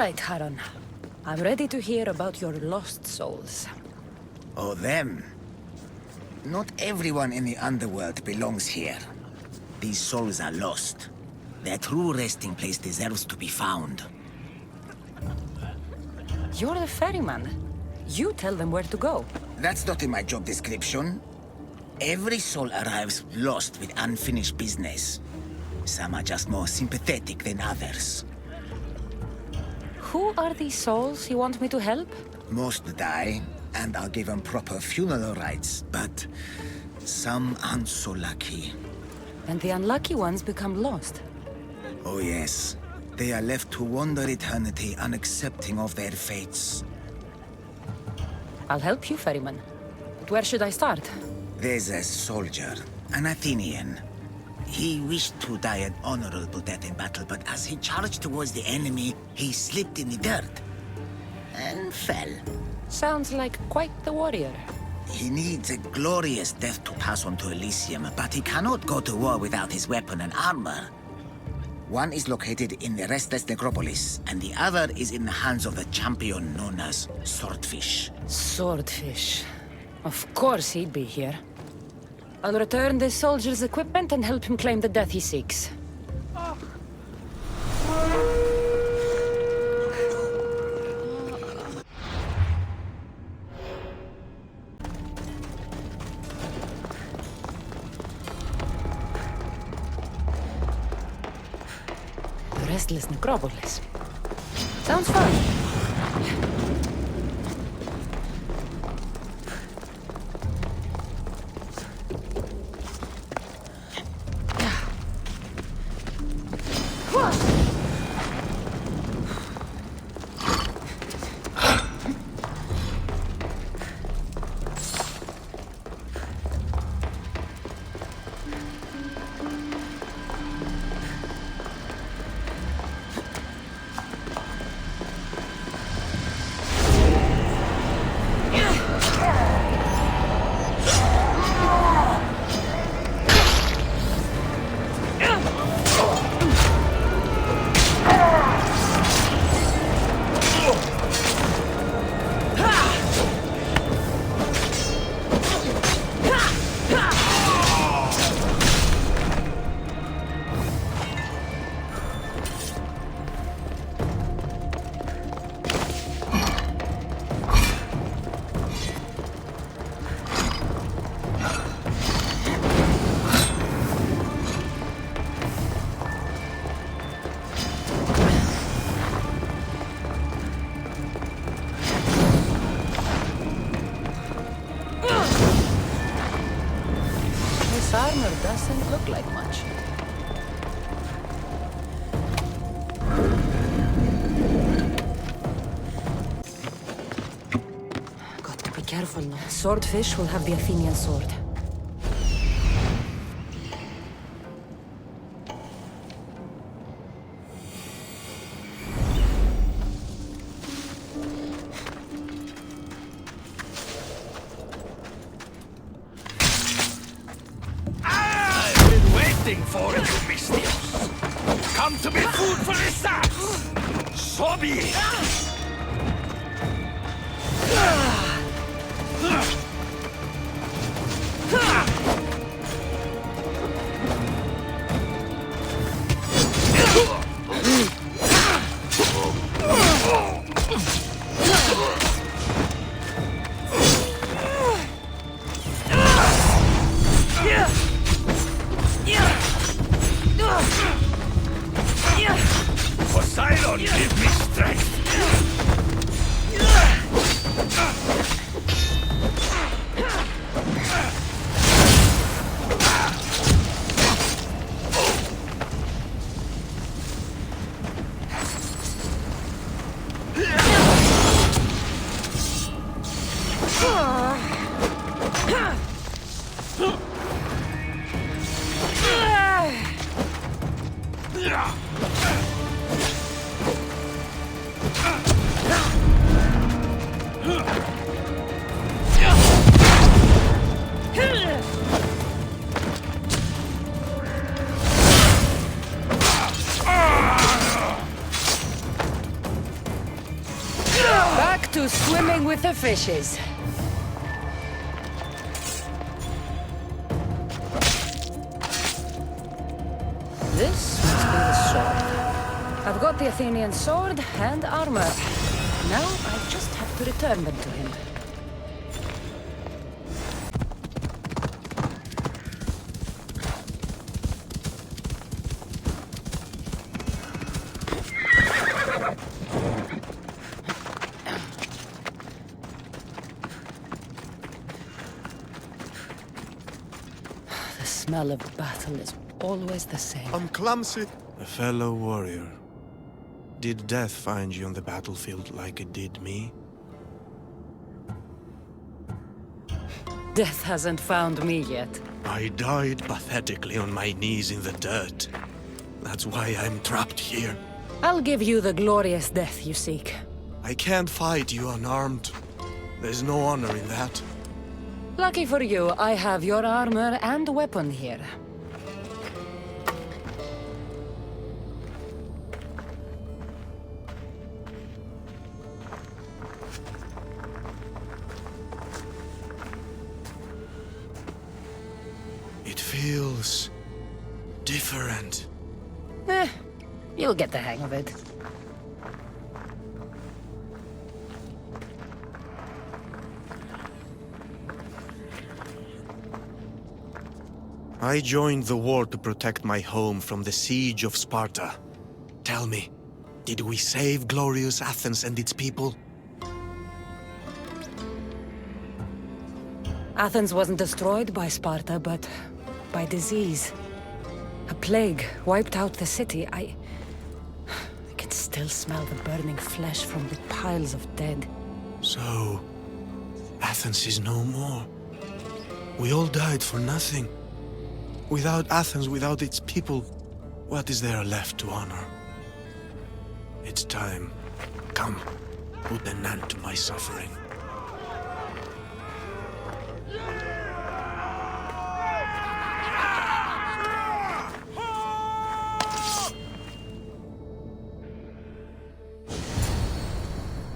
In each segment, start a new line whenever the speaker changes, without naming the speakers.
right, Haran. I'm ready to hear about your lost souls.
Oh, them. Not everyone in the underworld belongs here. These souls are lost. Their true resting place deserves to be found.
You're the ferryman. You tell them where to go.
That's not in my job description. Every soul arrives lost with unfinished business. Some are just more sympathetic than others.
Who are these souls you want me to help?
Most die, and I'll give them proper funeral rites, but some aren't so lucky.
And the unlucky ones become lost.
Oh yes. They are left to wander eternity unaccepting of their fates.
I'll help you, ferryman. But where should I start?
There's a soldier, an Athenian. He wished to die an honorable death in battle, but as he charged towards the enemy, he slipped in the dirt and fell.
Sounds like quite the warrior.
He needs a glorious death to pass on to Elysium, but he cannot go to war without his weapon and armor. One is located in the restless necropolis, and the other is in the hands of the champion known as Swordfish.
Swordfish. Of course he'd be here. I'll return the soldier's equipment and help him claim the death he seeks. The restless necropolis. Sounds fun. This armor doesn't look like much. Got to be careful now. Swordfish will have the Athenian sword.
For you, Mystios. Come to be food for the sacks! So be it!
to swimming with the fishes. This must be the sword. I've got the Athenian sword and armor. Now I just have to return them to him. The smell of battle is always the same.
I'm clumsy. A fellow warrior. Did death find you on the battlefield like it did me?
Death hasn't found me yet.
I died pathetically on my knees in the dirt. That's why I'm trapped here.
I'll give you the glorious death you seek.
I can't fight you unarmed. There's no honor in that.
Lucky for you, I have your armor and weapon here.
It feels different.
You'll get the hang of it.
I joined the war to protect my home from the siege of Sparta. Tell me, did we save glorious Athens and its people?
Athens wasn't destroyed by Sparta, but by disease. A plague wiped out the city. I can still smell the burning flesh from the piles of dead.
So, Athens is no more. We all died for nothing. Without Athens, without its people, what is there left to honor? It's time. Come, put an end to my suffering.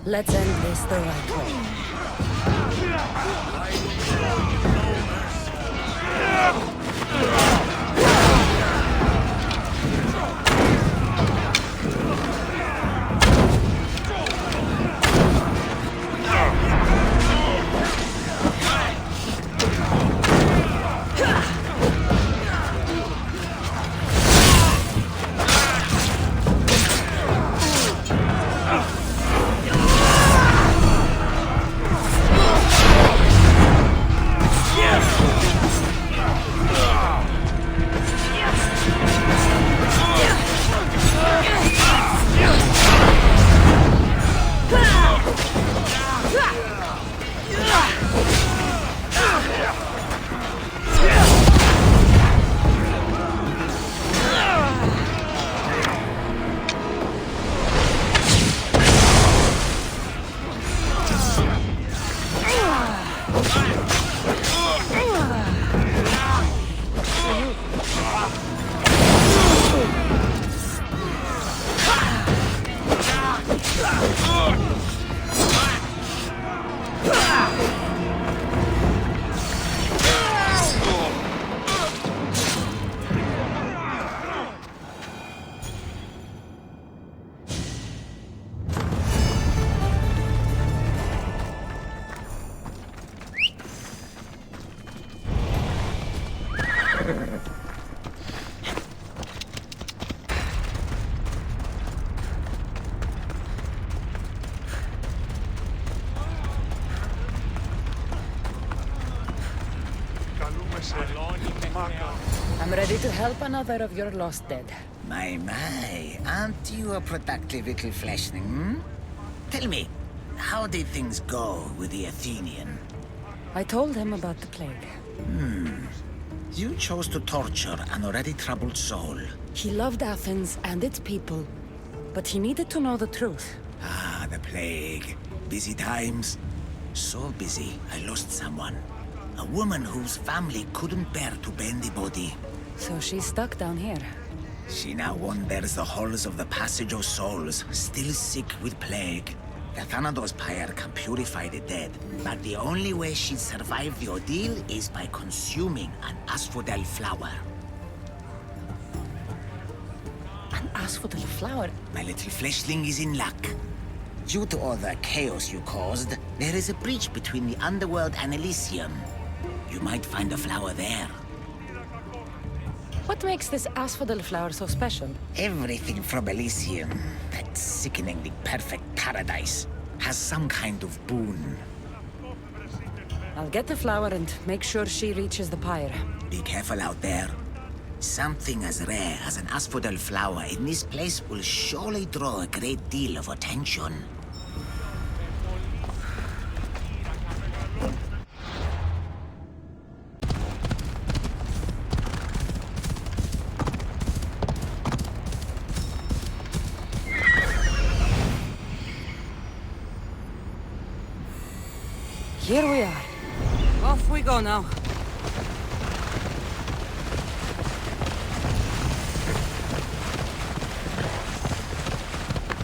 Let's end this the right way. I'm ready to help another of your lost dead.
My, aren't you a productive little fleshling, hmm? Tell me, how did things go with the Athenian?
I told him about the plague.
You chose to torture an already troubled soul.
He loved Athens and its people, but he needed to know the truth.
Ah, the plague. Busy times. So busy, I lost someone. A woman whose family couldn't bear to bury the body.
So she's stuck down here.
She now wanders the halls of the Passage of Souls, still sick with plague. Kassandра's pyre can purify the dead, but the only way she'd survive the ordeal is by consuming an asphodel flower.
An asphodel flower?
My little fleshling is in luck. Due to all the chaos you caused, there is a breach between the underworld and Elysium. You might find a flower there.
What makes this asphodel flower so special?
Everything from Elysium, that sickeningly perfect paradise, has some kind of boon.
I'll get the flower and make sure she reaches the pyre.
Be careful out there. Something as rare as an asphodel flower in this place will surely draw a great deal of attention.
Here we are. Off we go now.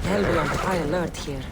I'll be on high alert here.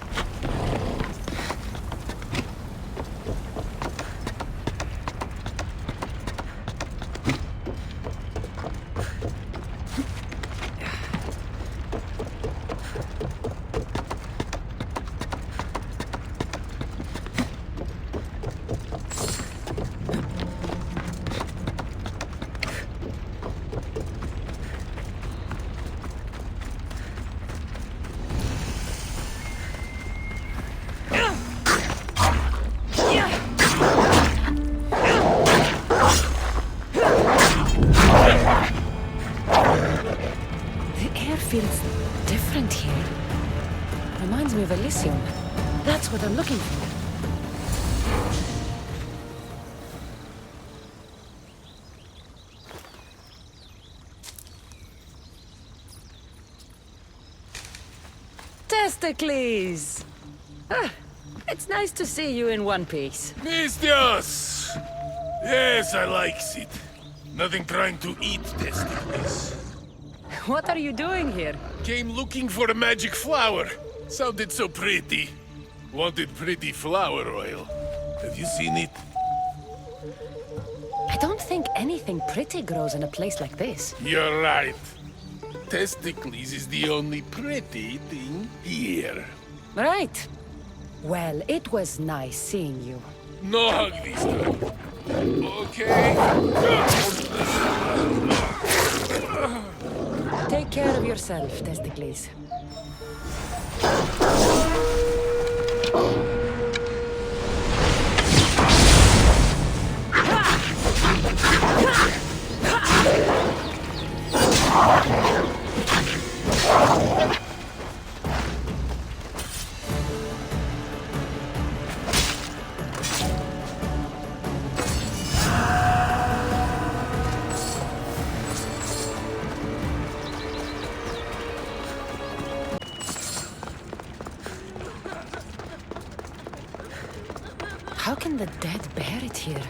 Feels different here. Reminds me of Elysium. That's what I'm looking for. Testicles! It's nice to see you in one piece.
Mistios! Yes, I likes it. Nothing trying to eat testicles.
What are you doing here?
Came looking for a magic flower. Sounded so pretty. Wanted pretty flower oil. Have you seen it?
I don't think anything pretty grows in a place like this.
You're right. Testicles is the only pretty thing here.
Right. Well, it was nice seeing you.
No hug this time. Okay?
Take care of yourself, Testicles. How can the dead bear it here?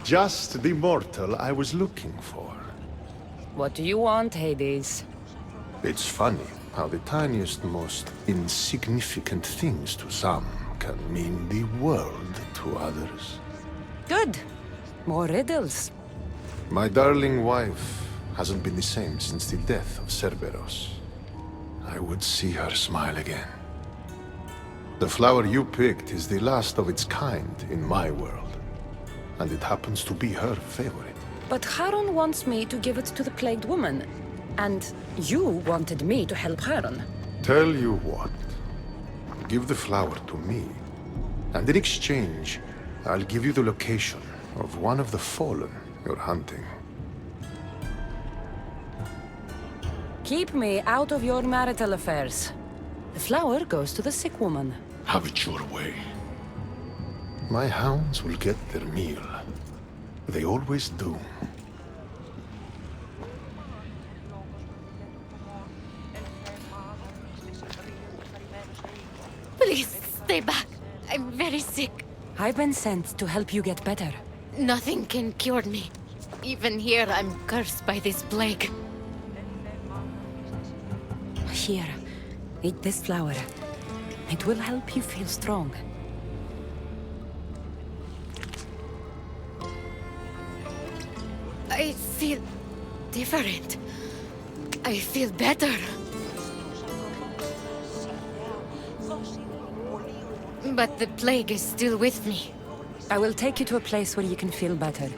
Just the mortal I was looking for.
What do you want, Hades?
It's funny how the tiniest, most insignificant things to some can mean the world to others.
Good. More riddles.
My darling wife hasn't been the same since the death of Cerberus. I would see her smile again. The flower you picked is the last of its kind in my world, and it happens to be her favorite.
But Charon wants me to give it to the plagued woman, and you wanted me to help Charon.
Tell you what, give the flower to me, and in exchange, I'll give you the location of one of the fallen you're hunting.
Keep me out of your marital affairs. The flower goes to the sick woman.
Have it your way.
My hounds will get their meal. They always do.
Please, stay back. I'm very sick.
I've been sent to help you get better.
Nothing can cure me. Even here, I'm cursed by this plague.
Here, eat this flower. It will help you feel strong.
I feel different. I feel better. But the plague is still with me.
I will take you to a place where you can feel better.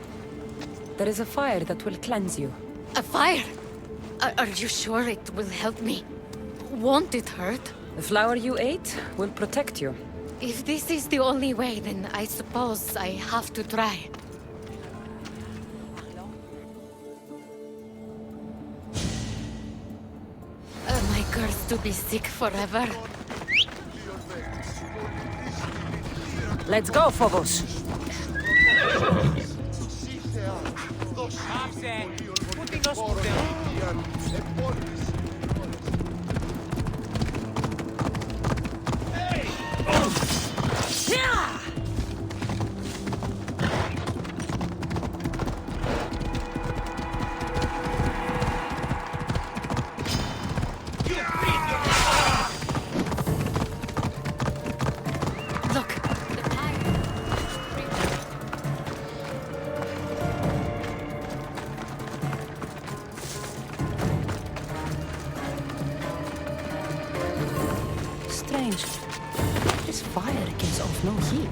There is a fire that will cleanse you.
A fire? Are you sure it will help me? Won't it hurt?
The flower you ate will protect you.
If this is the only way, then I suppose I have to try. Am I cursed to be sick forever?
Let's go, Phobos!
Look, the pie.
Strange. This fire gives off no heat.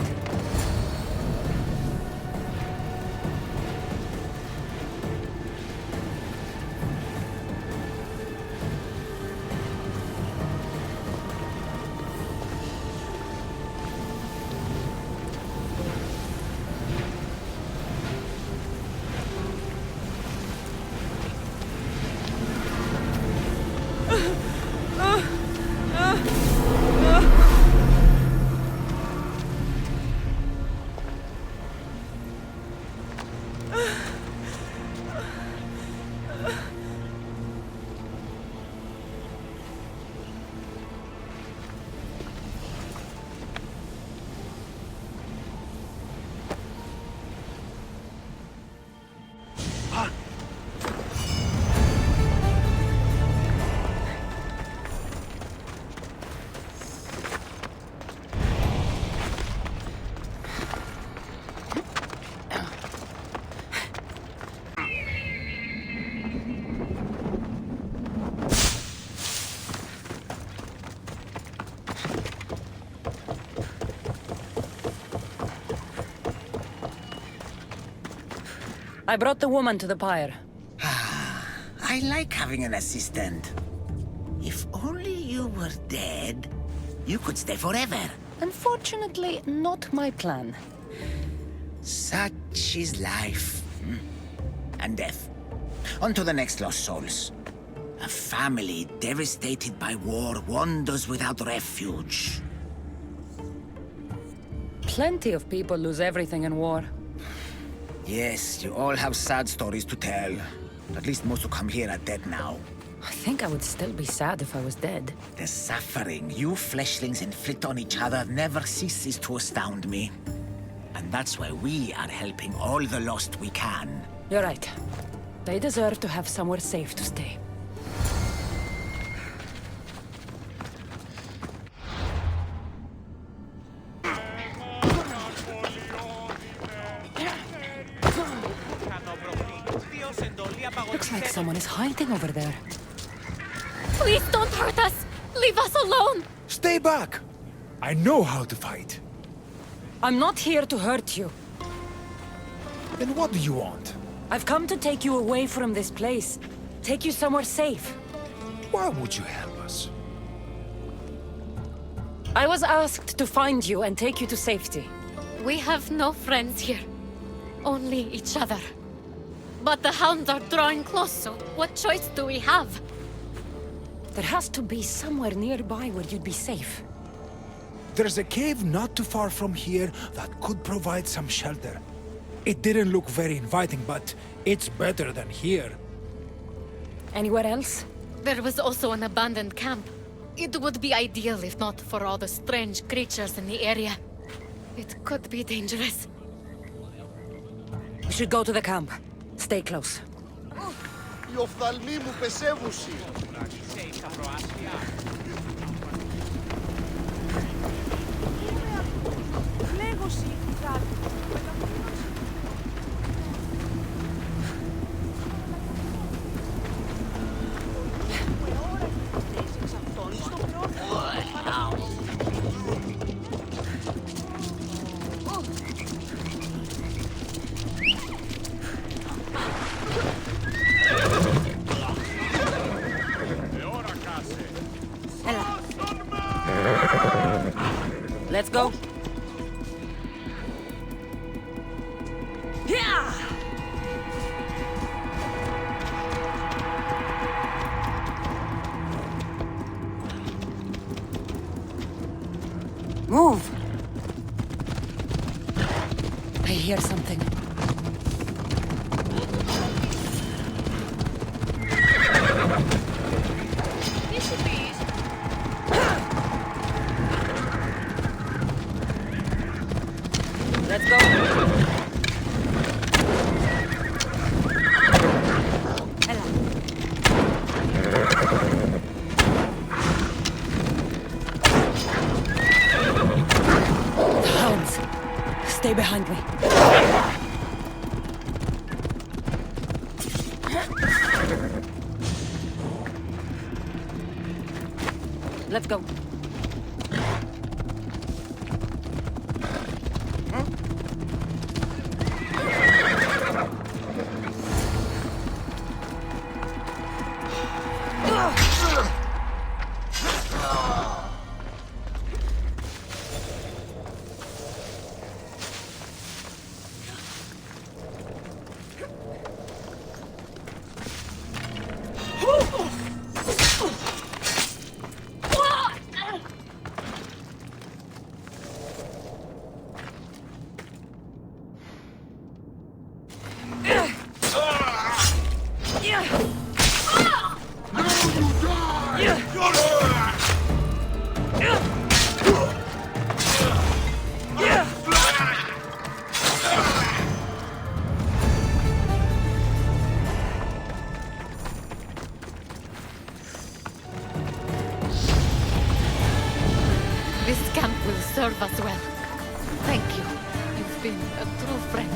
I brought the woman to the pyre.
I like having an assistant. If only you were dead, you could stay forever.
Unfortunately, not my plan.
Such is life. And death. On to the next lost souls. A family devastated by war wanders without refuge.
Plenty of people lose everything in war.
Yes, you all have sad stories to tell. At least most who come here are dead now.
I think I would still be sad if I was dead.
The suffering you fleshlings inflict on each other never ceases to astound me. And that's why we are helping all the lost we can.
You're right. They deserve to have somewhere safe to stay. Looks like someone is hiding over there.
Please don't hurt us! Leave us alone!
Stay back! I know how to fight.
I'm not here to hurt you.
Then what do you want?
I've come to take you away from this place. Take you somewhere safe.
Why would you help us?
I was asked to find you and take you to safety.
We have no friends here. Only each other. But the hounds are drawing close, so what choice do we have?
There has to be somewhere nearby where you'd be safe.
There's a cave not too far from here that could provide some shelter. It didn't look very inviting, but it's better than here.
Anywhere else?
There was also an abandoned camp. It would be ideal if not for all the strange creatures in the area. It could be dangerous.
We should go to the camp. Stay close.
Η οφθαλμή μου πεσέβουση.
Let's go. Yeah! Move! I hear something. Let's go. The hounds. Stay behind me. Let's go.
This camp will serve us well. Thank you. You've been a true friend.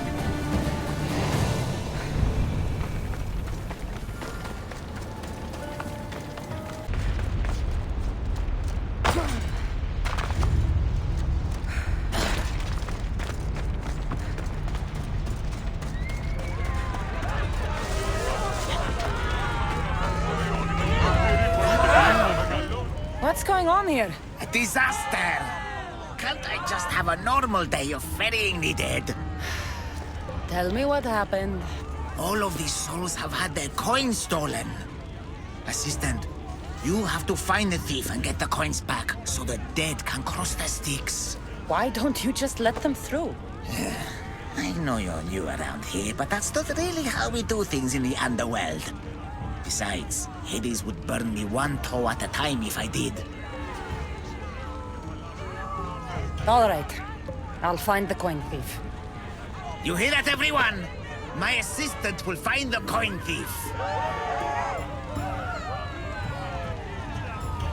What's going on here?
A disaster! Can't I just have a normal day of ferrying the dead?
Tell me what happened.
All of these souls have had their coins stolen. Assistant, you have to find the thief and get the coins back so the dead can cross the Styx.
Why don't you just let them through?
I know you're new around here, but that's not really how we do things in the underworld. Besides, Hades would burn me one toe at a time if I did.
All right. I'll find the coin thief.
You hear that, everyone? My assistant will find the coin thief.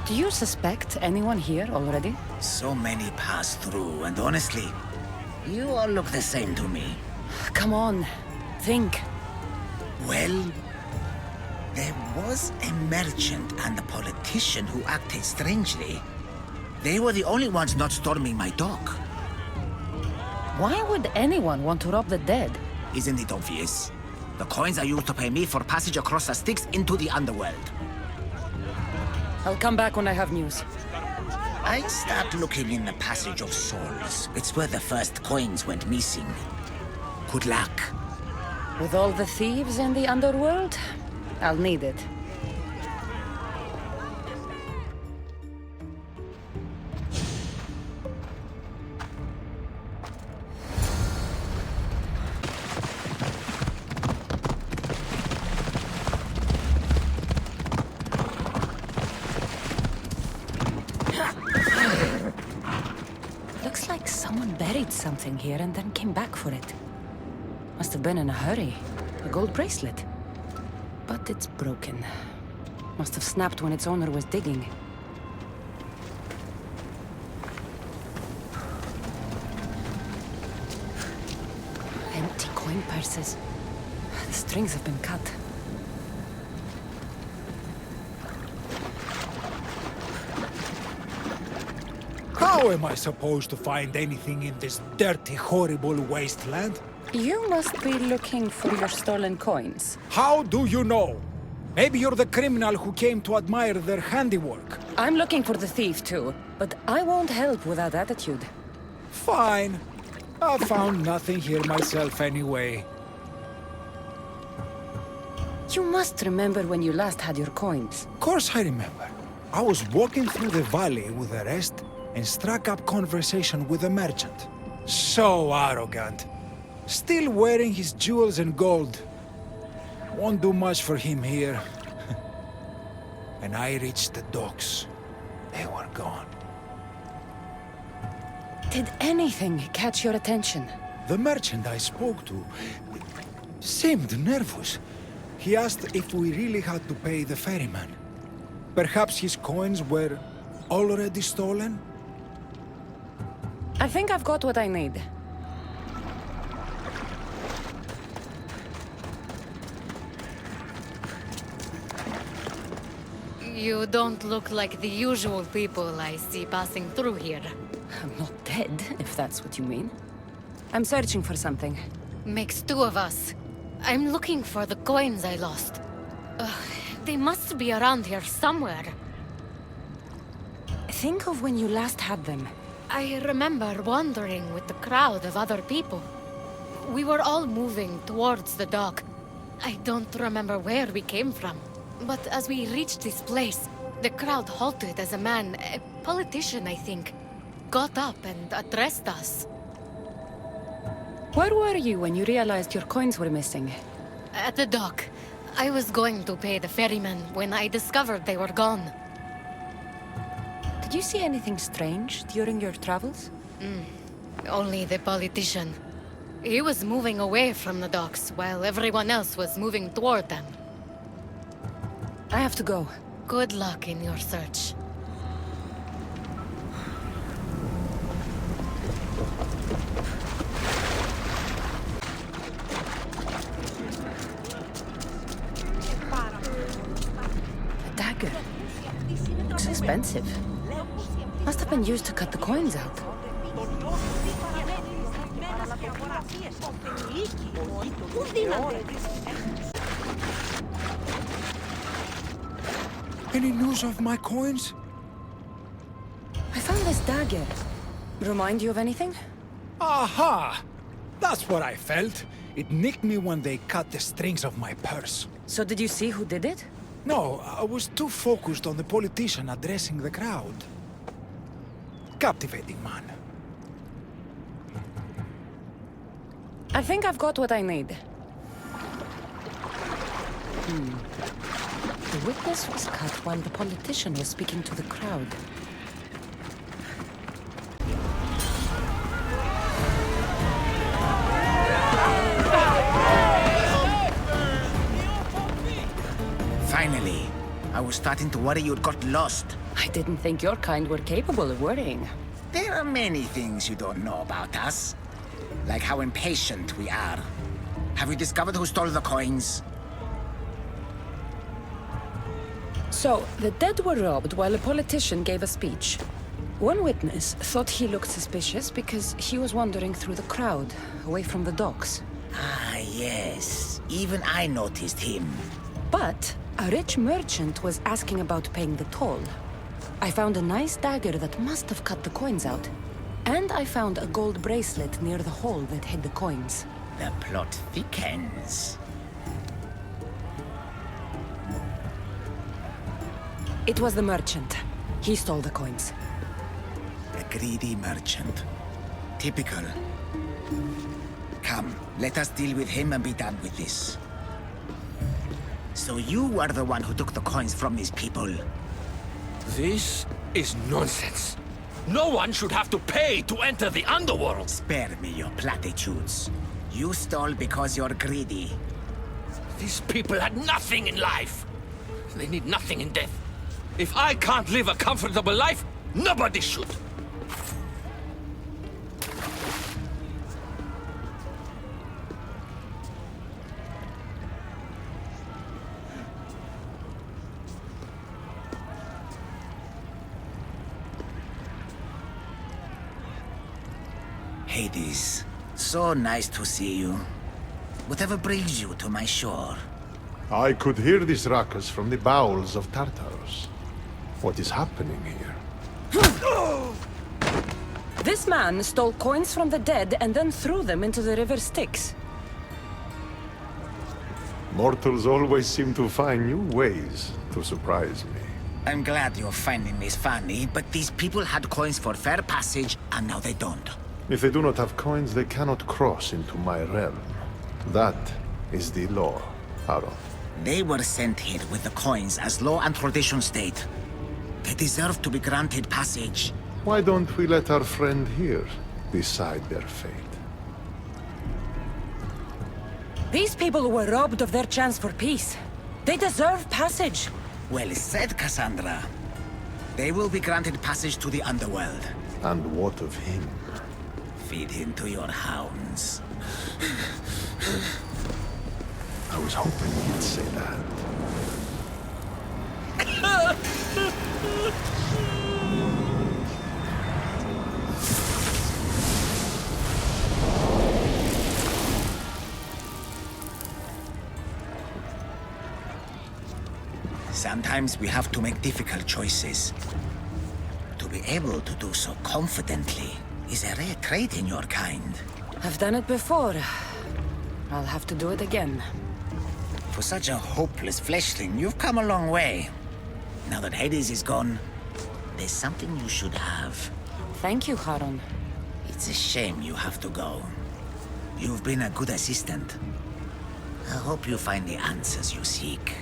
Do you suspect anyone here already?
So many pass through, and honestly, you all look the same to me.
Come on. Think.
Well, there was a merchant and a politician who acted strangely. They were the only ones not storming my dock.
Why would anyone want to rob the dead?
Isn't it obvious? The coins are used to pay me for passage across the Styx into the underworld.
I'll come back when I have news.
I'd start looking in the Passage of Souls. It's where the first coins went missing. Good luck.
With all the thieves in the underworld, I'll need it. Looks like someone buried something here and then came back for it. Must have been in a hurry. A gold bracelet. But it's broken. Must have snapped when its owner was digging. Empty coin purses. The strings have been cut.
How am I supposed to find anything in this dirty, horrible wasteland?
You must be looking for your stolen coins.
How do you know? Maybe you're the criminal who came to admire their handiwork.
I'm looking for the thief too, but I won't help without attitude.
Fine. I found nothing here myself anyway.
You must remember when you last had your coins.
Of course I remember. I was walking through the valley with the rest and struck up conversation with a merchant. So arrogant. Still wearing his jewels and gold. Won't do much for him here. And I reached the docks. They were gone.
Did anything catch your attention?
The merchant I spoke to seemed nervous. He asked if we really had to pay the ferryman. Perhaps his coins were already stolen?
I think I've got what I need.
You don't look like the usual people I see passing through here.
I'm not dead, if that's what you mean. I'm searching for something.
Makes two of us. I'm looking for the coins I lost. They must be around here somewhere.
Think of when you last had them.
I remember wandering with the crowd of other people. We were all moving towards the dock. I don't remember where we came from. But as we reached this place, the crowd halted as a man, a politician I think, got up and addressed us.
Where were you when you realized your coins were missing?
At the dock. I was going to pay the ferryman when I discovered they were gone.
Did you see anything strange during your travels?
Only the politician. He was moving away from the docks while everyone else was moving toward them.
I have to go.
Good luck in your search.
A dagger. Looks expensive. Must have been used to cut the coins out.
Any news of my coins?
I found this dagger. Remind you of anything?
Aha! That's what I felt. It nicked me when they cut the strings of my purse.
So did you see who did it?
No, I was too focused on the politician addressing the crowd. Captivating man.
I think I've got what I need. The witness was cut while the politician was speaking to the crowd.
Finally. I was starting to worry you'd got lost.
I didn't think your kind were capable of worrying.
There are many things you don't know about us. Like how impatient we are. Have you discovered who stole the coins?
So, the dead were robbed while a politician gave a speech. One witness thought he looked suspicious because he was wandering through the crowd, away from the docks.
Ah, yes. Even I noticed him.
But a rich merchant was asking about paying the toll. I found a nice dagger that must have cut the coins out. And I found a gold bracelet near the hole that hid the coins.
The plot thickens.
It was the merchant. He stole the coins.
A greedy merchant. Typical. Come, let us deal with him and be done with this. So you were the one who took the coins from these people.
This is nonsense. No one should have to pay to enter the underworld.
Spare me your platitudes. You stole because you're greedy.
These people had nothing in life. They need nothing in death. If I can't live a comfortable life, nobody should.
Hades, so nice to see you. Whatever brings you to my shore?
I could hear this ruckus from the bowels of Tartarus. What is happening here?
This man stole coins from the dead and then threw them into the river Styx.
Mortals always seem to find new ways to surprise me.
I'm glad you're finding this funny, but these people had coins for fair passage, and now they don't.
If they do not have coins, they cannot cross into my realm. That is the law, Aaron.
They were sent here with the coins as law and tradition state. They deserve to be granted passage.
Why don't we let our friend here decide their fate?
These people were robbed of their chance for peace. They deserve passage.
Well said, Kassandra. They will be granted passage to the underworld.
And what of him?
Feed him to your hounds.
I was hoping you'd say that.
Sometimes we have to make difficult choices. To be able to do so confidently is a rare trait in your kind.
I've done it before. I'll have to do it again.
For such a hopeless fleshling, you've come a long way. Now that Hades is gone, there's something you should have.
Thank you, Haron.
It's a shame you have to go. You've been a good assistant. I hope you find the answers you seek.